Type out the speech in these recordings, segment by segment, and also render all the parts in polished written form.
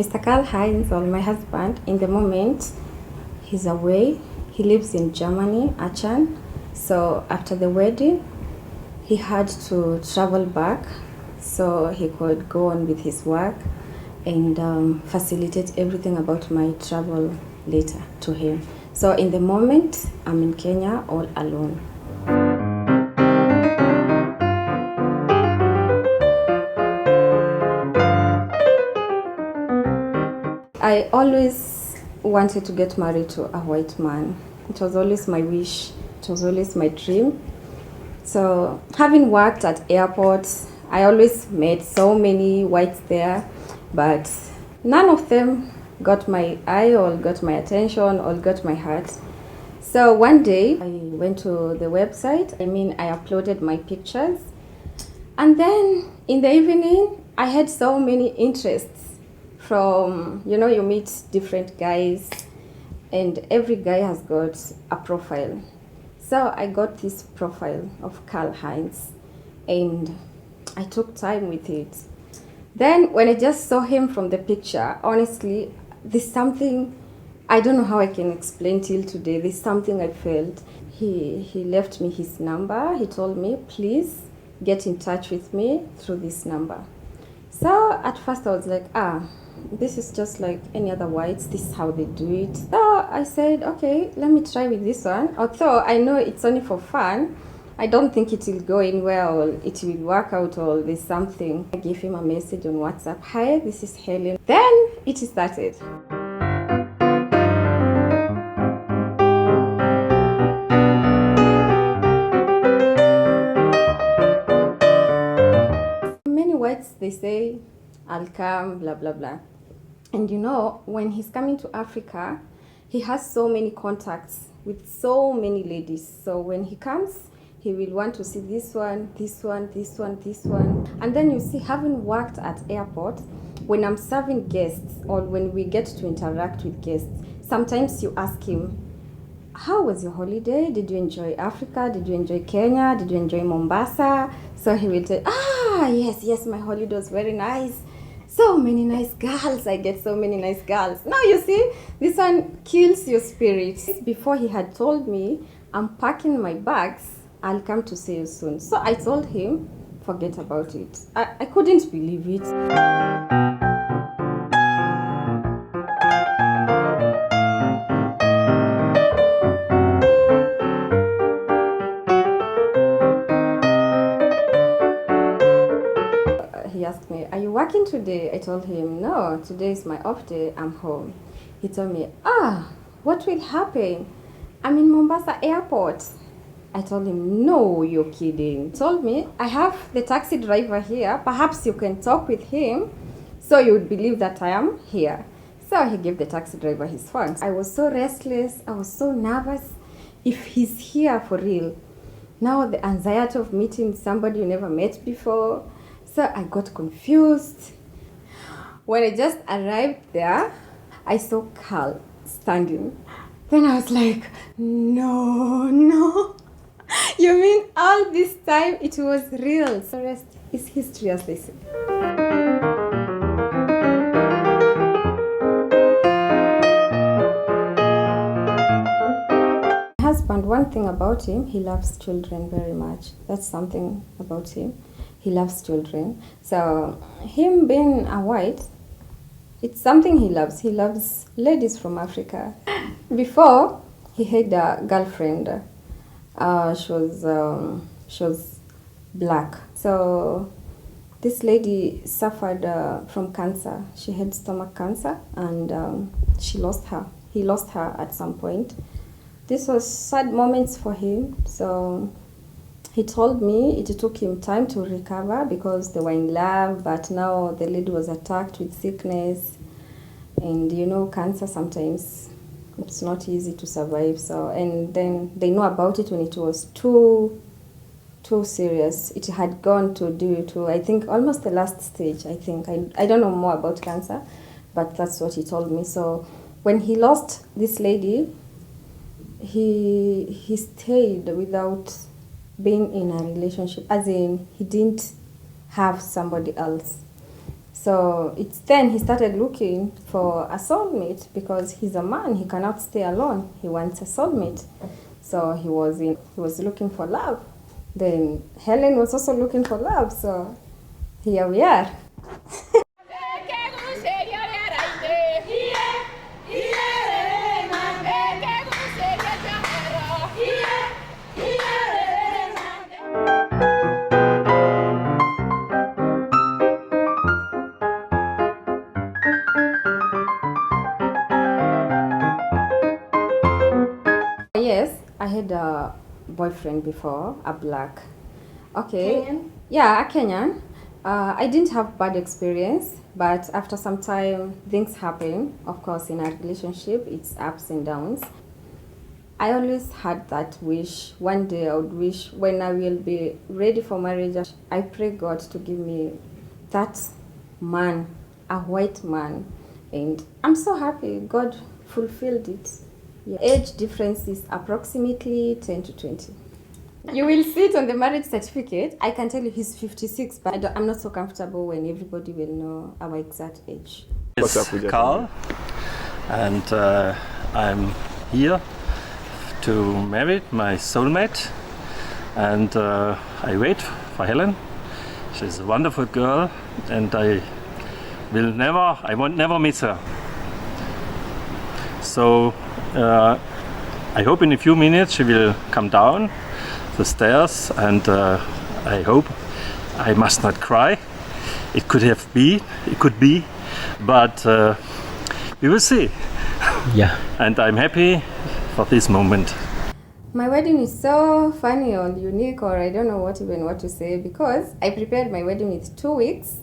Mr. Karl Heinz, or my husband, in the moment, he's away. He lives in Germany, Aachen. So after the wedding, he had to travel back so he could go on with his work and facilitate everything about my travel later to him. So in the moment, I'm in Kenya all alone. I always wanted to get married to a white man. It was always my wish. It was always my dream. So having worked at airports, I always met so many whites there, but none of them got my eye or got my attention or got my heart. So one day I went to the website. I uploaded my pictures. And then in the evening, I had so many interests from, you meet different guys and every guy has got a profile. So I got this profile of Karl Heinz and I took time with it. Then when I just saw him from the picture, honestly, there's something, I don't know how I can explain till today, there's something I felt. He left me his number. He told me, please get in touch with me through this number. So at first I was like, this is just like any other whites, this is how they do it. So I said, okay, let me try with this one. Although I know it's only for fun, I don't think it will go anywhere or it will work out or there's something. I gave him a message on WhatsApp, hi, this is Helen. Then it started. Many whites, they say, I'll come, blah, blah, blah. And when he's coming to Africa, he has so many contacts with so many ladies. So when he comes, he will want to see this one, this one, this one, this one. And then you see, having worked at airport, when I'm serving guests or when we get to interact with guests, sometimes you ask him, how was your holiday? Did you enjoy Africa? Did you enjoy Kenya? Did you enjoy Mombasa? So he will say, yes, my holiday was very nice. So many nice girls, I get so many nice girls. Now you see, this one kills your spirit. Before he had told me, I'm packing my bags, I'll come to see you soon. So I told him, forget about it. I couldn't believe it. He asked me, are you working today? I told him, no, today is my off day, I'm home. He told me, what will happen? I'm in Mombasa airport. I told him, no, you're kidding. He told me, I have the taxi driver here, perhaps you can talk with him so you would believe that I am here. So he gave the taxi driver his phone. I was so restless, I was so nervous. If he's here for real, now the anxiety of meeting somebody you never met before. So I got confused. When I just arrived there, I saw Karl standing. Then I was like, no. You mean all this time it was real? So the rest is history, as they say. My husband, one thing about him, he loves children very much. That's something about him. He loves children. So him being a white, it's something he loves. He loves ladies from Africa. Before, he had a girlfriend. She was black. So this lady suffered from cancer. She had stomach cancer and she lost her. He lost her at some point. This was sad moments for him. So he told me it took him time to recover because they were in love, but now the lady was attacked with sickness. And cancer sometimes, it's not easy to survive. So, and then they know about it when it was too serious. It had gone to, I think, almost the last stage, I think. I don't know more about cancer, but that's what he told me. So when he lost this lady, he stayed without being in a relationship, as in he didn't have somebody else. So it's then he started looking for a soulmate because he's a man. He cannot stay alone. He wants a soulmate. So he was looking for love. Then Helen was also looking for love. So here we are. Yes, I had a boyfriend before, a black. Okay. Kenyan? Yeah, a Kenyan. I didn't have bad experience, but after some time, things happen. Of course, in a relationship, it's ups and downs. I always had that wish. One day I would wish when I will be ready for marriage, I pray God to give me that man, a white man. And I'm so happy God fulfilled it. Yeah. Age difference is approximately 10 to 20. You will see it on the marriage certificate. I can tell you he's 56, but I'm not so comfortable when everybody will know our exact age. It's Carl, and I'm here to marry my soulmate, and I wait for Helen. She's a wonderful girl, and I won't never miss her. So I hope in a few minutes she will come down the stairs, and I hope I must not cry. It could be, but we will see. Yeah. And I'm happy for this moment. My wedding is so funny or unique, or I don't know what to say, because I prepared my wedding with 2 weeks.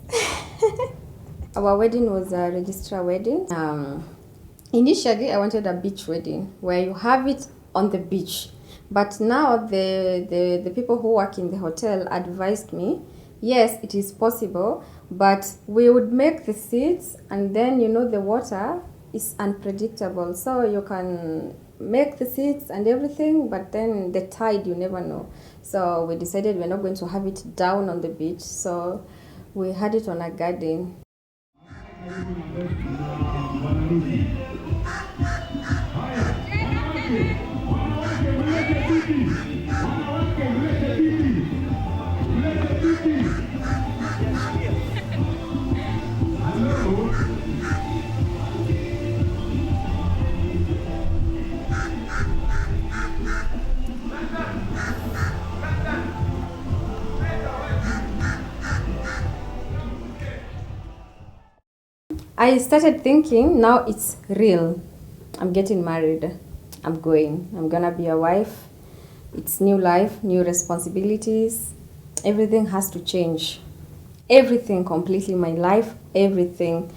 Our wedding was a registrar wedding. Initially, I wanted a beach wedding where you have it on the beach. But now the people who work in the hotel advised me, yes, it is possible, but we would make the seats, and then the water is unpredictable. So you can make the seats and everything, but then the tide, you never know. So we decided we're not going to have it down on the beach. So we had it on a garden. I started thinking, now it's real. I'm getting married. I'm gonna be a wife. It's new life, new responsibilities. Everything has to change. Everything completely, my life, everything.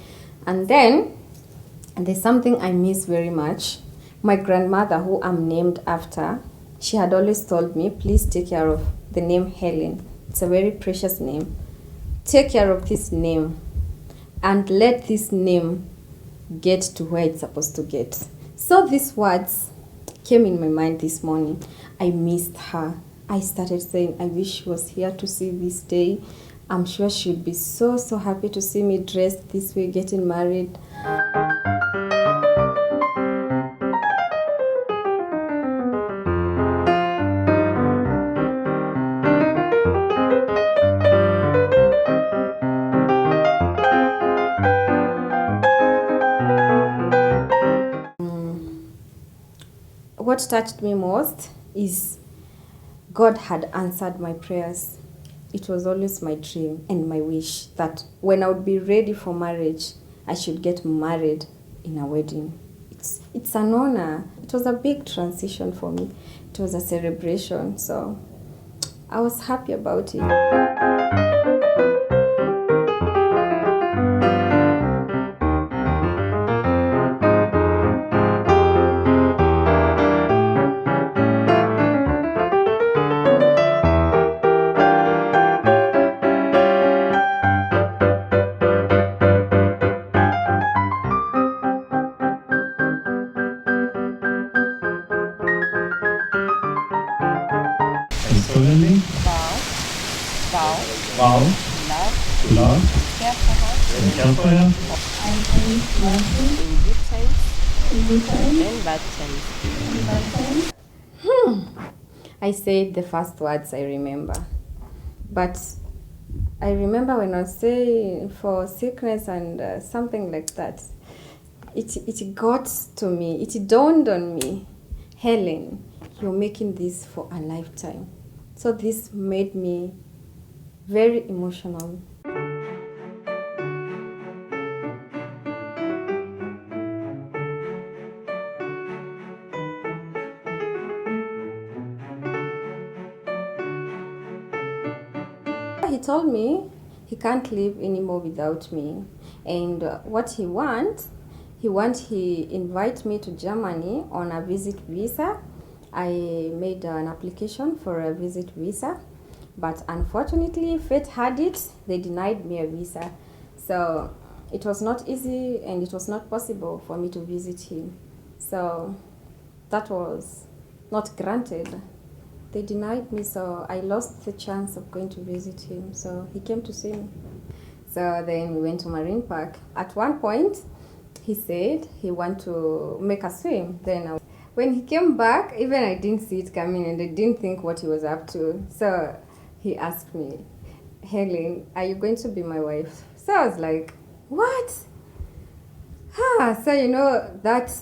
And then there's something I miss very much. My grandmother, who I'm named after, she had always told me, please take care of the name Helen. It's a very precious name. Take care of this name and let this name get to where it's supposed to get. So these words came in my mind this morning. I missed her. I started saying, I wish she was here to see this day. I'm sure she'd be so happy to see me dressed this way, getting married. What touched me most is God had answered my prayers. It was always my dream and my wish that when I would be ready for marriage, I should get married in a wedding. It's an honor. It was a big transition for me. It was a celebration, so I was happy about it. solemnly Vow vow love, to love, care for her, Careful, yeah. In good times and bad times. I said the first words I remember. But I remember when I was saying for sickness and something like that, it got to me, it dawned on me, Helen, you're making this for a lifetime. So this made me very emotional. He told me he can't live anymore without me, and what he invite me to Germany on a visit visa. I made an application for a visit visa, but unfortunately fate had it, they denied me a visa. So it was not easy and it was not possible for me to visit him. So that was not granted. They denied me, so I lost the chance of going to visit him. So he came to see me. So then we went to Marine Park. At one point, he said he wanted to make a swim. When he came back, even I didn't see it coming and I didn't think what he was up to. So he asked me, Helen, are you going to be my wife? So I was like, what? So that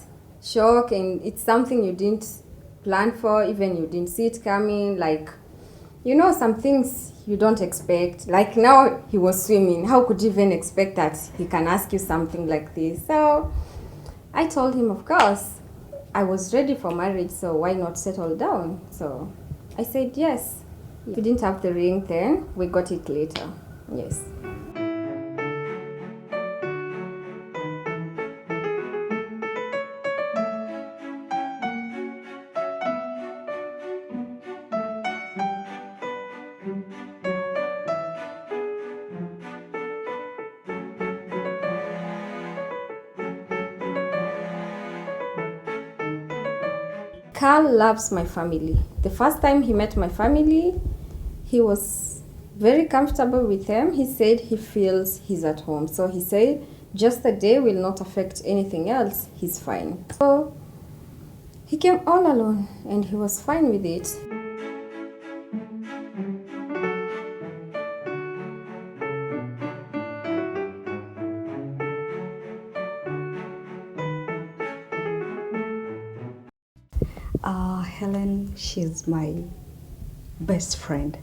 shock, and it's something you didn't plan for, even you didn't see it coming, like some things you don't expect. Like now he was swimming, how could you even expect that he can ask you something like this? So I told him, of course I was ready for marriage, so why not settle down? So I said yes. We didn't have the ring then, we got it later. Yes. Carl loves my family. The first time he met my family, he was very comfortable with them. He said he feels he's at home. So he said just the day will not affect anything else. He's fine. So he came all alone and he was fine with it. Helen, she's my best friend.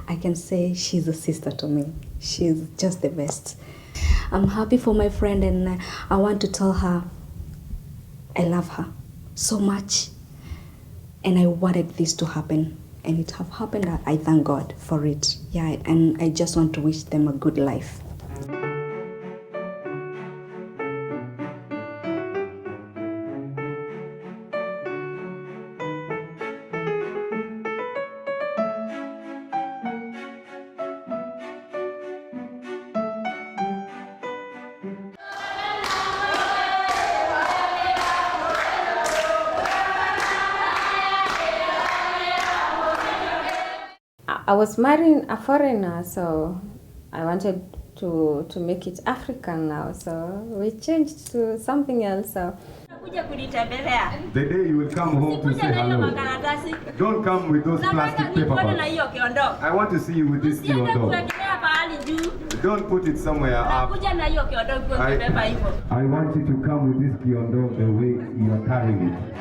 I can say she's a sister to me. She's just the best. I'm happy for my friend and I want to tell her I love her so much. And I wanted this to happen. And it have happened. I thank God for it. Yeah, and I just want to wish them a good life. I was marrying a foreigner, so I wanted to make it African now. So we changed to something else. So the day you will come home to say hello, don't come with those plastic paper bags. I want to see you with this kiondo. Don't put it somewhere up. I want you to come with this kiondo the way you are carrying it.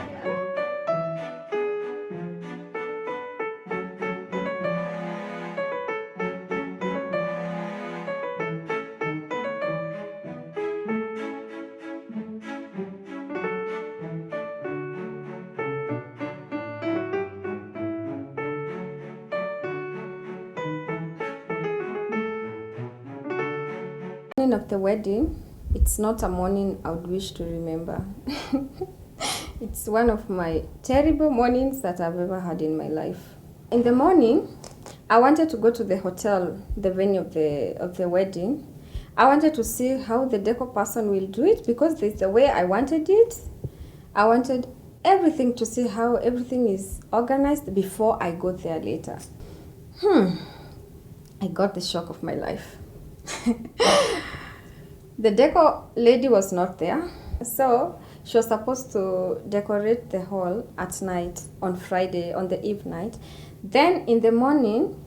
Of the wedding, it's not a morning I would wish to remember. It's one of my terrible mornings that I've ever had in my life. In the morning, I wanted to go to the hotel, the venue of the wedding. I wanted to see how the decor person will do it because it's the way I wanted it. I wanted everything to see how everything is organized before I go there later. I got the shock of my life. The decor lady was not there. So she was supposed to decorate the hall at night on Friday, on the eve night. Then in the morning,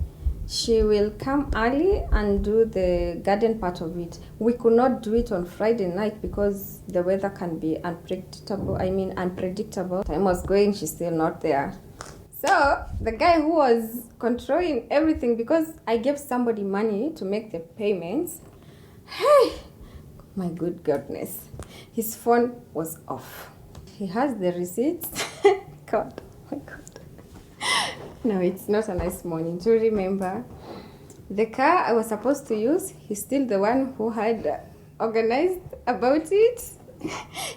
she will come early and do the garden part of it. We could not do it on Friday night because the weather can be unpredictable. Time was going, she's still not there. So the guy who was controlling everything, because I gave somebody money to make the payments, hey, my good goodness, his phone was off. He has the receipts. God, my God. No, it's not a nice morning to remember. The car I was supposed to use, he's still the one who had organized about it.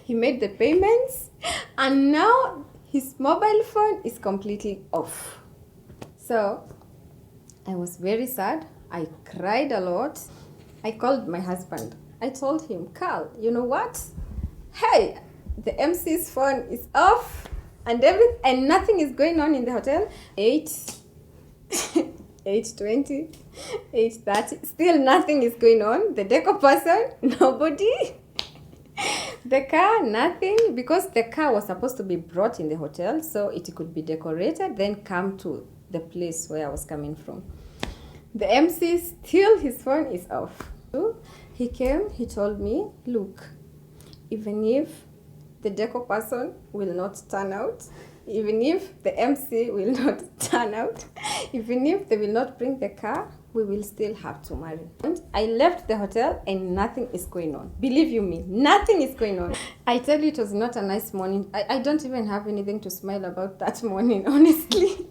He made the payments, and now his mobile phone is completely off. So I was very sad. I cried a lot. I called my husband. I told him, Carl, you know what? Hey, the MC's phone is off and nothing is going on in the hotel. 8:20, 8:30, still nothing is going on. The decor person, nobody. The car, nothing, because the car was supposed to be brought in the hotel so it could be decorated, then come to the place where I was coming from. The MC, still his phone is off. He came, he told me, look, even if the decor person will not turn out, even if the MC will not turn out, even if they will not bring the car, we will still have to marry. And I left the hotel and nothing is going on. Believe you me, nothing is going on. I tell you, it was not a nice morning. I don't even have anything to smile about that morning, honestly.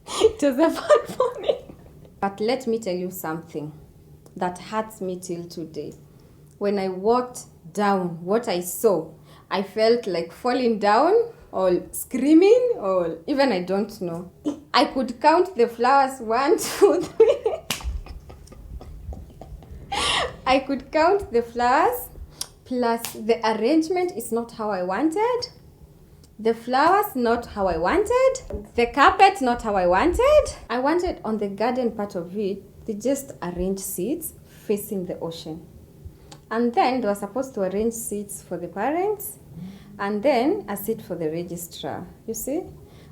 It was a bad morning. But let me tell you something that hurts me till today. When I walked down, what I saw, I felt like falling down or screaming, or even I don't know. I could count the flowers, 1, 2, 3. I could count the flowers, plus the arrangement is not how I wanted. The flowers, not how I wanted. The carpet, not how I wanted. I wanted on the garden part of it, they just arranged seats facing the ocean. And then they were supposed to arrange seats for the parents, and then a seat for the registrar, you see?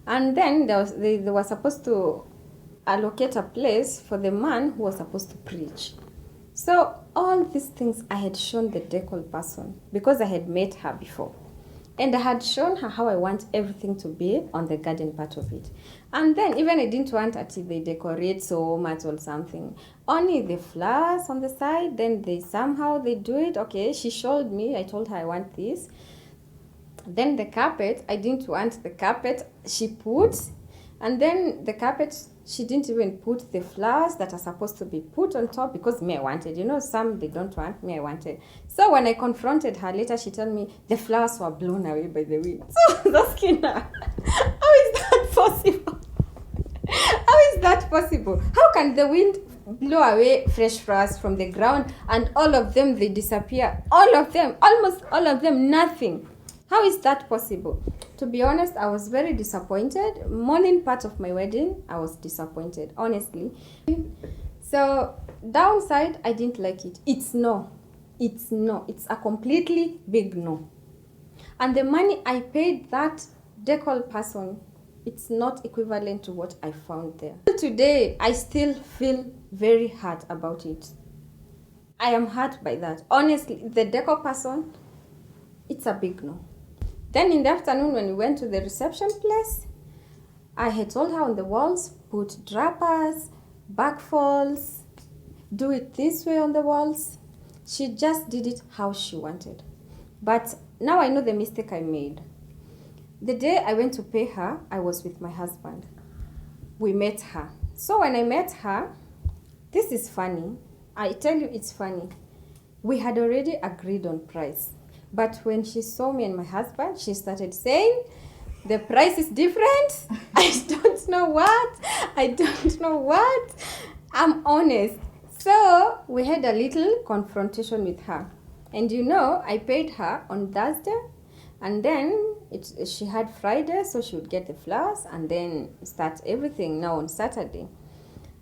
And then they were supposed to allocate a place for the man who was supposed to preach. So all these things I had shown the decor person because I had met her before. And I had shown her how I want everything to be on the garden part of it. And then even I didn't want until they decorate so much or something. Only the flowers on the side, then they do it. Okay, she showed me, I told her I want this. Then the carpet, I didn't want the carpet, she put. And then the carpet, she didn't even put the flowers that are supposed to be put on top because me I wanted. You know, some they don't want, me I wanted. So when I confronted her later, she told me the flowers were blown away by the wind. So I was asking her, how is that possible? How is that possible? How can the wind blow away fresh flowers from the ground and all of them, they disappear? All of them, almost all of them, nothing. How is that possible? To be honest, I was very disappointed. Morning part of my wedding, I was disappointed, honestly. So downside, I didn't like it. It's no. It's no. It's a completely big no. And the money I paid that decor person, it's not equivalent to what I found there. Today, I still feel very hurt about it. I am hurt by that. Honestly, the decor person, it's a big no. Then in the afternoon when we went to the reception place, I had told her on the walls, put drapers, backfalls, do it this way on the walls. She just did it how she wanted. But now I know the mistake I made. The day I went to pay her, I was with my husband. We met her. So when I met her, this is funny. I tell you it's funny. We had already agreed on price. But when she saw me and my husband, she started saying, the price is different. I don't know what. I'm honest. So we had a little confrontation with her. And you know, I paid her on Thursday. And then she had Friday, so she would get the flowers and then start everything now on Saturday.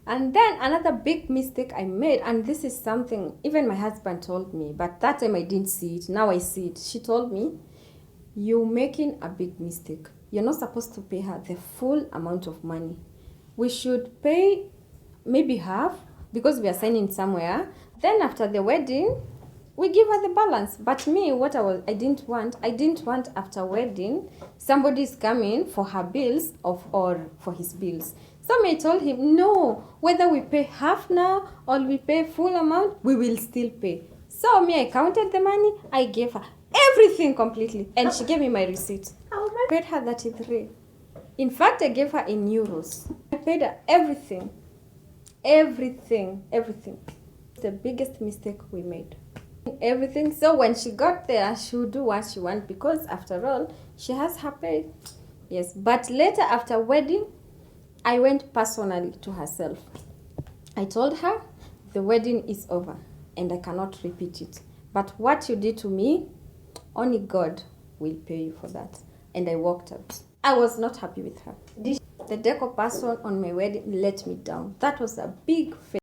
And then another big mistake I made, and this is something even my husband told me, but that time I didn't see it. Now I see it. She told me, "You're making a big mistake. You're not supposed to pay her the full amount of money. We should pay maybe half because we are signing somewhere. Then after the wedding, we give her the balance." But me, I didn't want after wedding, somebody is coming for her bills or for his bills. So I told him, no, whether we pay half now or we pay full amount, we will still pay. So I counted the money, I gave her everything completely, and she gave me my receipt. I paid her 33. In fact, I gave her in euros. I paid her everything. The biggest mistake we made. Everything. So when she got there, she would do what she wants because after all, she has her pay. Yes, but later after wedding, I went personally to herself. I told her, the wedding is over and I cannot repeat it. But what you did to me, only God will pay you for that. And I walked out. I was not happy with her. The decor person on my wedding let me down. That was a big failure.